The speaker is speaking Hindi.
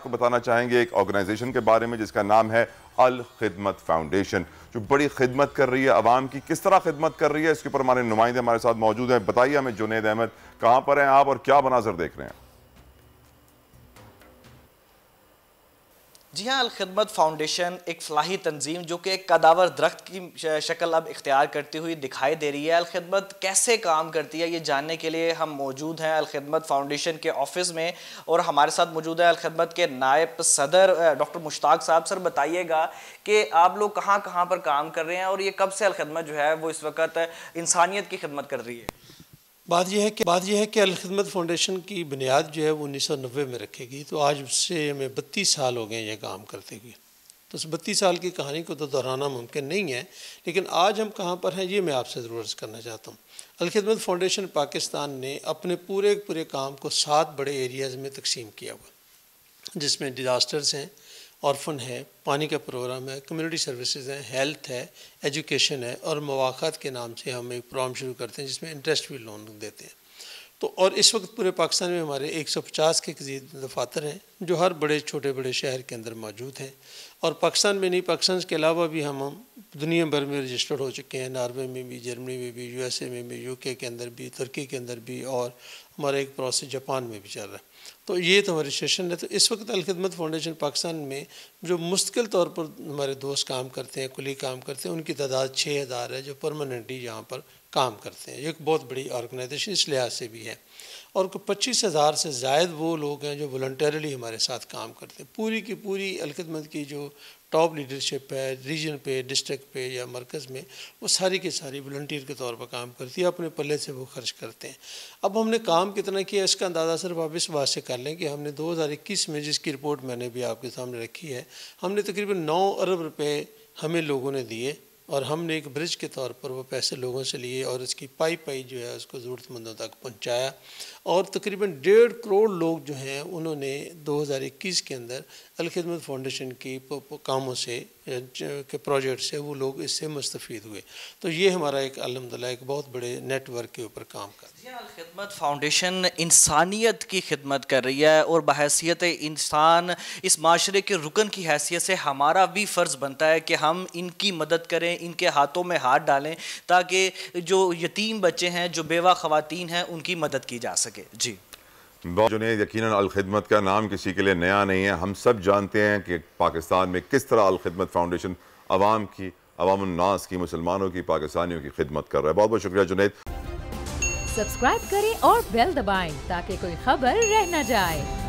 आपको बताना चाहेंगे एक ऑर्गेनाइजेशन के बारे में जिसका नाम है अल खिदमत फाउंडेशन, जो बड़ी खिदमत कर रही है अवाम की। किस तरह खिदमत कर रही है, इसके ऊपर हमारे नुमाइंदे हमारे साथ मौजूद हैं। बताइए हमें जुनैद अहमद, कहाँ पर हैं आप और क्या मनाजर देख रहे हैं? जी हाँ, अल खिदमत फाउंडेशन एक फलाही तंजीम जो कि एक कदावर दरख्त की शक्ल अब इख्तियार करती हुई दिखाई दे रही है। अल खिदमत कैसे काम करती है ये जानने के लिए हम मौजूद हैं अल खिदमत फाउंडेशन के ऑफिस में, और हमारे साथ मौजूद है अल खिदमत के नायब सदर डॉक्टर मुश्ताक साहब। सर बताइएगा कि आप लोग कहाँ कहाँ पर काम कर रहे हैं और ये कब से अल खिदमत जो है वो इस वक्त इंसानियत की खिदमत कर रही है? बात यह है कि अल खिदमत फाउंडेशन की बुनियाद जो है वो 1990 में रखेगी, तो आज से हमें 32 साल हो गए ये काम करते हुए। तो उस 32 साल की कहानी को तो दोहराना मुमकिन नहीं है, लेकिन आज हम कहाँ पर हैं ये मैं आपसे ज़रूर अर्ज़ करना चाहता हूँ। अल खिदमत फाउंडेशन पाकिस्तान ने अपने पूरे काम को 7 बड़े एरियाज़ में तकसीम किया हुआ, जिसमें डिज़ास्टर्स हैं, ऑर्फन है, पानी का प्रोग्राम है, कम्युनिटी सर्विसेज हैं, हेल्थ है, एजुकेशन है, और मवाक़ात के नाम से हम एक प्रोग्राम शुरू करते हैं जिसमें इंटरेस्ट फ्री लोन देते हैं। तो और इस वक्त पूरे पाकिस्तान में हमारे 150 के करीब दफातर हैं जो हर बड़े छोटे बड़े शहर के अंदर मौजूद हैं, और पाकिस्तान में नहीं, पाकिस्तान के अलावा भी हम दुनिया भर में रजिस्टर्ड हो चुके हैं। नॉर्वे में भी, जर्मनी में भी, USA में भी, UK के अंदर भी, तुर्की के अंदर भी, और हमारा एक प्रोसेस जापान में भी चल रहा है। तो ये तो हमारी रजिस्ट्रेशन है। तो इस वक्त अल खिदमत फाउंडेशन पाकिस्तान में जो मुस्तकिल तौर पर हमारे दोस्त काम करते हैं, कुली काम करते हैं, उनकी तादाद 6000 है जो परमानेंटली यहाँ पर काम करते हैं। ये एक बहुत बड़ी ऑर्गेनाइजेशन इस लिहाज से भी है, और 25,000 से ज़ायद वो लोग हैं जो वॉलंटरली हमारे साथ काम करते हैं। पूरी की पूरी अल खिदमत की जो टॉप लीडरशिप है रीजन पे, डिस्ट्रिक्ट पे या मरकज़ में, वो सारी की सारी वॉलंटियर के तौर पर काम करती है, अपने पल्ले से वो खर्च करते हैं। अब हमने काम कितना किया इसका अंदाज़ा सिर्फ आप इस बात से कर लें कि हमने 2021 में, जिसकी रिपोर्ट मैंने भी आपके सामने रखी है, हमने तकरीबन 9 अरब रुपये हमें लोगों ने दिए, और हमने एक ब्रिज के तौर पर वो पैसे लोगों से लिए और इसकी पाई जो है उसको ज़रूरतमंदों तक पहुंचाया। और तकरीबन 1.5 करोड़ लोग जो हैं उन्होंने 2021 के अंदर अल खिदमत फाउंडेशन की कामों से के प्रोजेक्ट से वो लोग इससे मुस्तफ़ीद हुए। तो ये हमारा एक अल्हम्दुलिल्लाह एक बहुत बड़े नेटवर्क के ऊपर काम कर रही है। अल खिदमत फाउंडेशन इंसानियत की खिदमत कर रही है, और बहैसियत इंसान इस माशरे के रुकन की हैसियत से हमारा भी फ़र्ज़ बनता है कि हम इनकी मदद करें, इनके हाथों में हाथ डालें, ताकि जो यतीम बच्चे हैं, जो बेवा ख़वातीन हैं, उनकी मदद की जा सके। जी जुनैद, यकीनन अल खिदमत का नाम किसी के लिए नया नहीं है। हम सब जानते हैं कि पाकिस्तान में किस तरह अल खिदमत फाउंडेशन अवाम की, अवामुन्नास की, मुसलमानों की, पाकिस्तानियों की खिदमत कर रहा है। बहुत बहुत शुक्रिया जुनैद। सब्सक्राइब करें और बेल दबाएं ताकि कोई खबर रह न जाए।